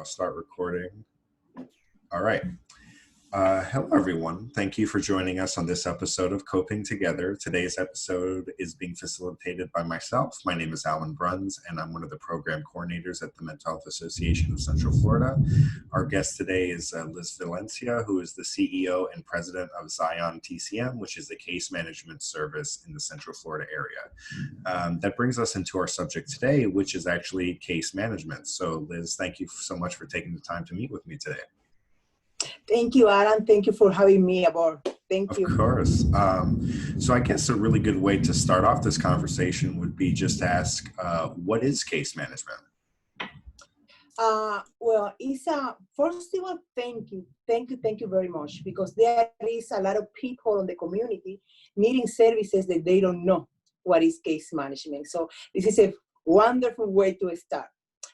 start recording. All right. Hello, everyone. Thank you for joining us on this episode of Coping Together. Today's episode is being facilitated by myself. My name is Alan Bruns, and I'm one of the program coordinators at the Mental Health Association of Central Florida. Our guest today is Liz Valencia, who is the CEO and president of Zion TCM, which is a case management service in the Central Florida area. That brings us into our subject today, which is actually case management. So, Liz, thank you so much for taking the time to meet with me today. Thank you, Alan. Thank you for having me aboard. Thank you. Of course. So I guess a really good way to start off this conversation would be just to ask, what is case management? Well, it's first of all, thank you very much, because there is a lot of people in the community needing services that they don't know what is case management. So this is a wonderful way to start.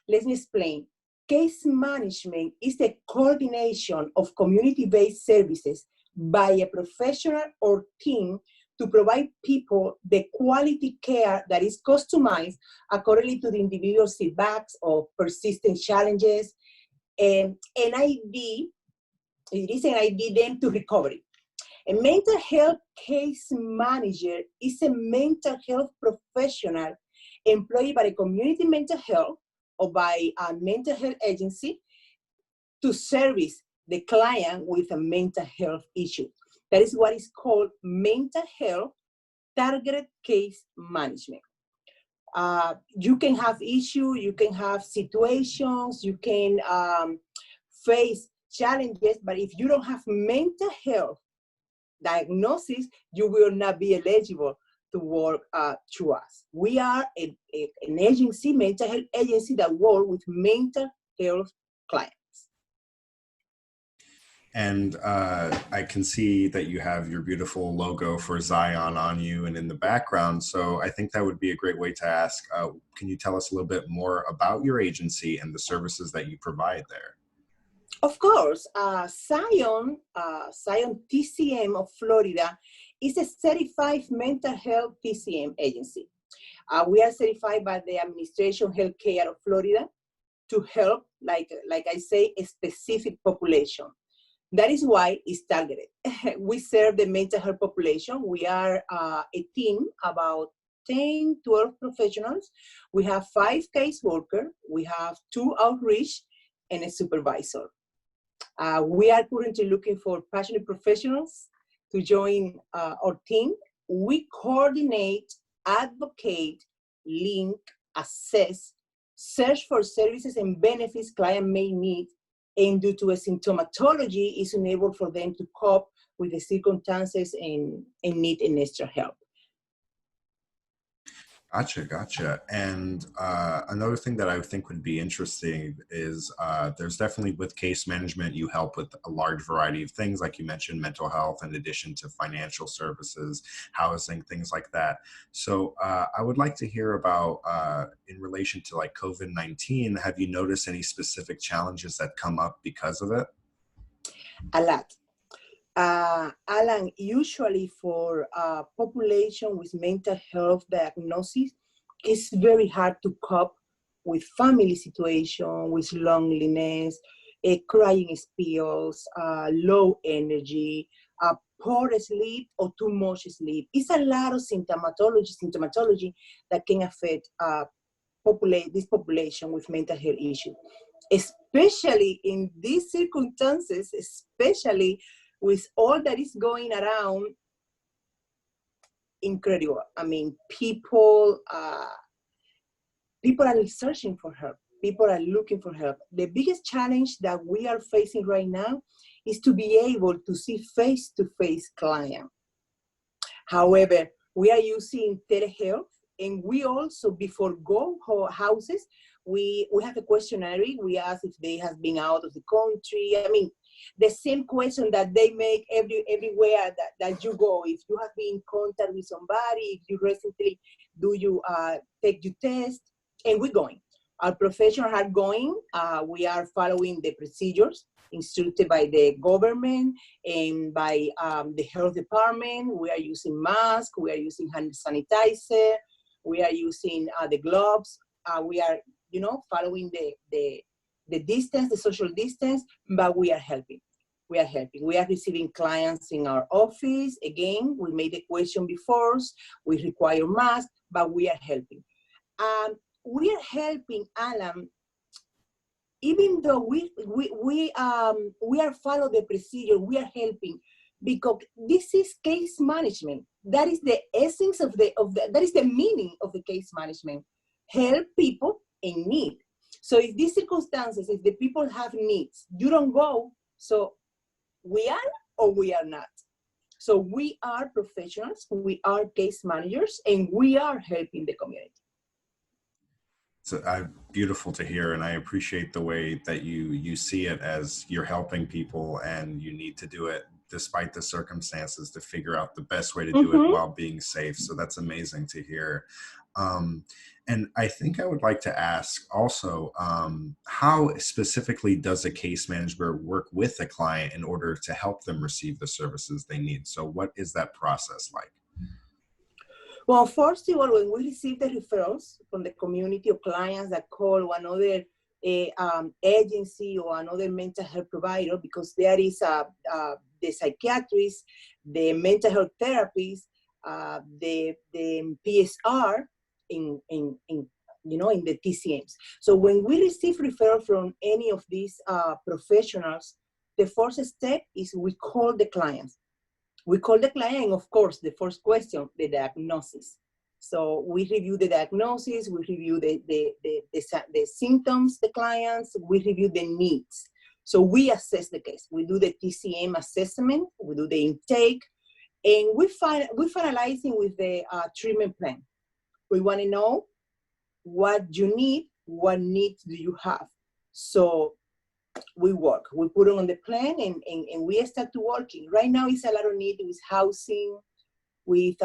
Let me explain. Case management is the coordination of community-based services by a professional or team to provide people the quality care that is customized accordingly to the individual's feedbacks or persistent challenges. And it is an ID then to recovery. A mental health case manager is a mental health professional employed by a community mental health or by a mental health agency to service the client with a mental health issue. That is what is called mental health targeted case management. You can have issues, you can have situations, you can face challenges, but if you don't have mental health diagnosis, you will not be eligible to work through us. We are an agency, mental health agency, that works with mental health clients. And I can see that you have your beautiful logo for Zion on you and in the background. So I think that would be a great way to ask, can you tell us a little bit more about your agency and the services that you provide there? Of course. Zion TCM of Florida is a certified mental health TCM agency. We are certified by the Administration Healthcare of Florida to help, like I say, a specific population. That is why it's targeted. We serve the mental health population. We are a team, about 10, 12 professionals. We have 5 case workers. We have 2 outreach and a supervisor. We are currently looking for passionate professionals to join our team. We coordinate, advocate, link, assess, search for services and benefits client may need, and due to a symptomatology is unable for them to cope with the circumstances and need an extra help. Gotcha. And another thing that I think would be interesting is there's definitely, with case management, you help with a large variety of things, like you mentioned, mental health, in addition to financial services, housing, things like that. So I would like to hear about, in relation to like COVID-19, have you noticed any specific challenges that come up because of it? A lot. Alan, usually for a population with mental health diagnosis, it's very hard to cope with family situation, with loneliness, crying spells, low energy, poor sleep, or too much sleep. It's a lot of symptomatology that can affect this population with mental health issues, especially in these circumstances, especially with all that is going around. Incredible. I mean, people are searching for help. People are looking for help. The biggest challenge that we are facing right now is to be able to see face-to-face clients. However, we are using telehealth, and we also, before go houses, we have a questionnaire. We ask if they have been out of the country. I mean, the same question that they make everywhere that you go. If you have been in contact with somebody, if you recently take your test, and we're going. Our professionals are going. We are following the procedures instructed by the government and by the health department. We are using masks. We are using hand sanitizer. We are using the gloves. We are, following the the distance, the social distance, but we are helping. We are helping. We are receiving clients in our office. Again, we made the question before. We require masks, but we are helping. We are helping, Alan, even though we are follow the procedure. We are helping because this is case management. That is the essence of that is the meaning of the case management. Help people in need. So if these circumstances, if the people have needs, you don't go. So we are or we are not. So we are professionals, we are case managers, and we are helping the community. So beautiful to hear, and I appreciate the way that you see it as you're helping people, and you need to do it despite the circumstances to figure out the best way to do it while being safe. So that's amazing to hear. And I think I would like to ask also, how specifically does a case manager work with a client in order to help them receive the services they need? So what is that process like? Well, first of all, when we receive the referrals from the community of clients that call another agency or another mental health provider, because there is the psychiatrist, the mental health therapist, the PSR in the TCMs. So when we receive referral from any of these professionals, the first step is we call the clients. We call the client, and of course, the first question, the diagnosis. So we review the diagnosis, we review the symptoms, the clients, we review the needs. So we assess the case. We do the TCM assessment, we do the intake, and we're finalizing with the treatment plan. We want to know what you need, what needs do you have. So we work, we put it on the plan, and we start to working. Right now, it's a lot of need with housing, with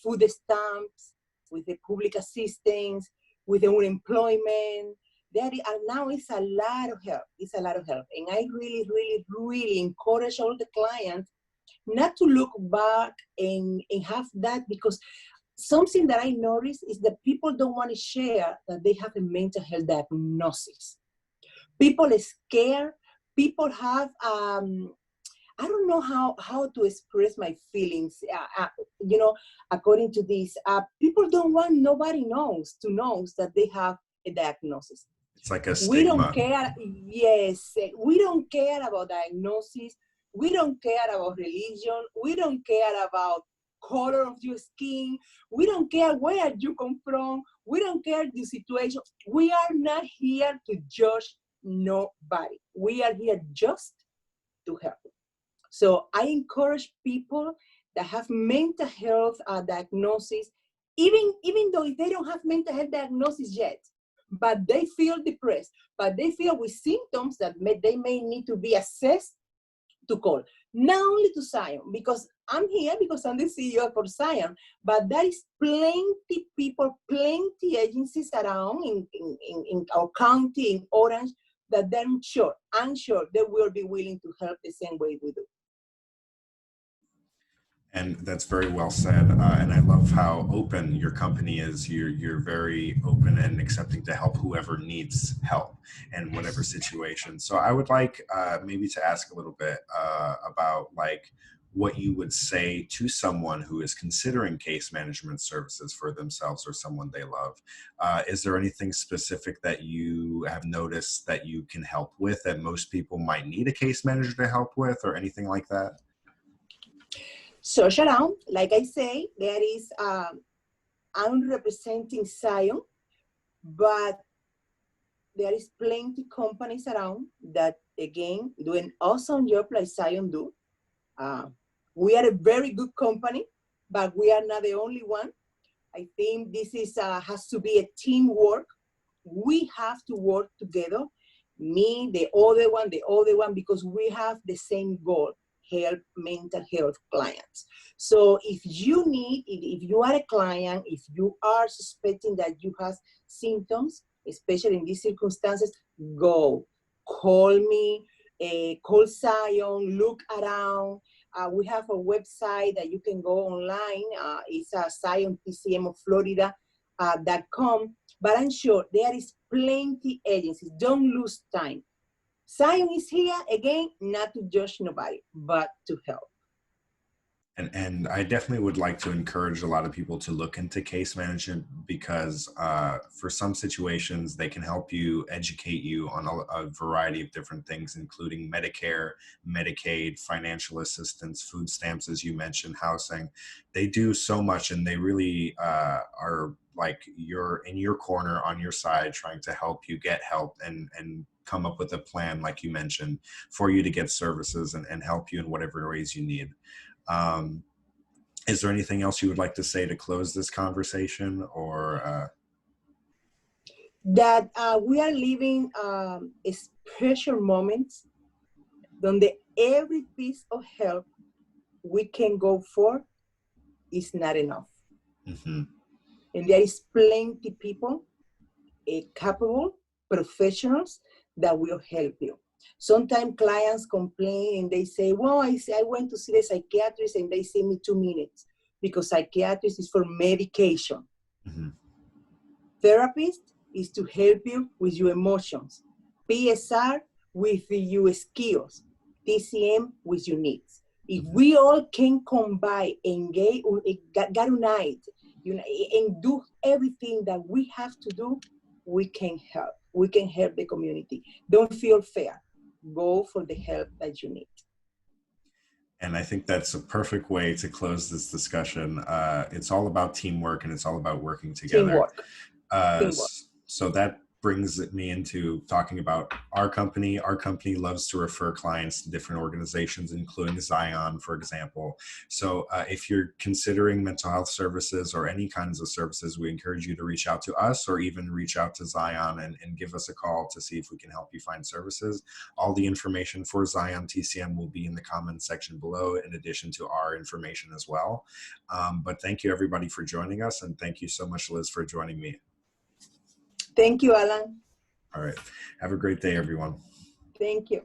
food stamps, with the public assistance, with the unemployment. Now it's a lot of help. It's a lot of help. And I really, really, really encourage all the clients not to look back and have that, because something that I noticed is that people don't want to share that they have a mental health diagnosis. People are scared. People have, I don't know how to express my feelings. According to this, people don't want, nobody knows that they have a diagnosis. It's like a stigma. We don't care. Yes, we don't care about diagnosis. We don't care about religion. We don't care about color of your skin. We don't care where you come from. We don't care the situation. We are not here to judge nobody. We are here just to help. So I encourage people that have mental health diagnosis, even though they don't have mental health diagnosis yet, but they feel depressed, but they feel with symptoms that they may need to be assessed, to call. Not only to Zion, because I'm here because I'm the CEO for Zion, but there is plenty people, plenty agencies around in our county, in Orange, that I'm sure they will be willing to help the same way we do. And that's very well said. And I love how open your company is. You're very open and accepting to help whoever needs help in whatever situation. So I would like maybe to ask a little bit about like what you would say to someone who is considering case management services for themselves or someone they love. Is there anything specific that you have noticed that you can help with that most people might need a case manager to help with, or anything like that? Search around, like I say, there is, I'm representing Zion, but there is plenty companies around that, again, do an awesome job like Zion do. We are a very good company, but we are not the only one. I think this is has to be a teamwork. We have to work together, me, the other one, because we have the same goal: help mental health clients. So if you are a client, if you are suspecting that you have symptoms, especially in these circumstances, go, call me, call Zion, look around. We have a website that you can go online. It's Zion TCM of Florida.com. But I'm sure there is plenty agencies. Don't lose time. Zion is here, again, not to judge nobody, but to help. And I definitely would like to encourage a lot of people to look into case management because for some situations, they can help you, educate you on a variety of different things, including Medicare, Medicaid, financial assistance, food stamps, as you mentioned, housing. They do so much, and they really are like you're in your corner, on your side, trying to help you get help and come up with a plan, like you mentioned, for you to get services and help you in whatever ways you need. Is there anything else you would like to say to close this conversation, or? That we are living special moments donde every piece of help we can go for is not enough. Mm-hmm. And there is plenty people, capable professionals that will help you. Sometimes clients complain and they say, well, I went to see the psychiatrist and they say me 2 minutes because psychiatrist is for medication. Mm-hmm. Therapist is to help you with your emotions. PSR with your skills. TCM with your needs. If Mm-hmm. we all can combine, engage, unite, and do everything that we have to do, we can help. We can help the community. Don't feel fear. Go for the help that you need. And I think that's a perfect way to close this discussion. It's all about teamwork, and it's all about working together. Teamwork. Teamwork. So that brings me into talking about our company. Our company loves to refer clients to different organizations, including Zion, for example. So if you're considering mental health services or any kinds of services, we encourage you to reach out to us or even reach out to Zion and give us a call to see if we can help you find services. All the information for Zion TCM will be in the comments section below, in addition to our information as well. But thank you, everybody, for joining us. And thank you so much, Liz, for joining me. Thank you, Alan. All right. Have a great day, everyone. Thank you.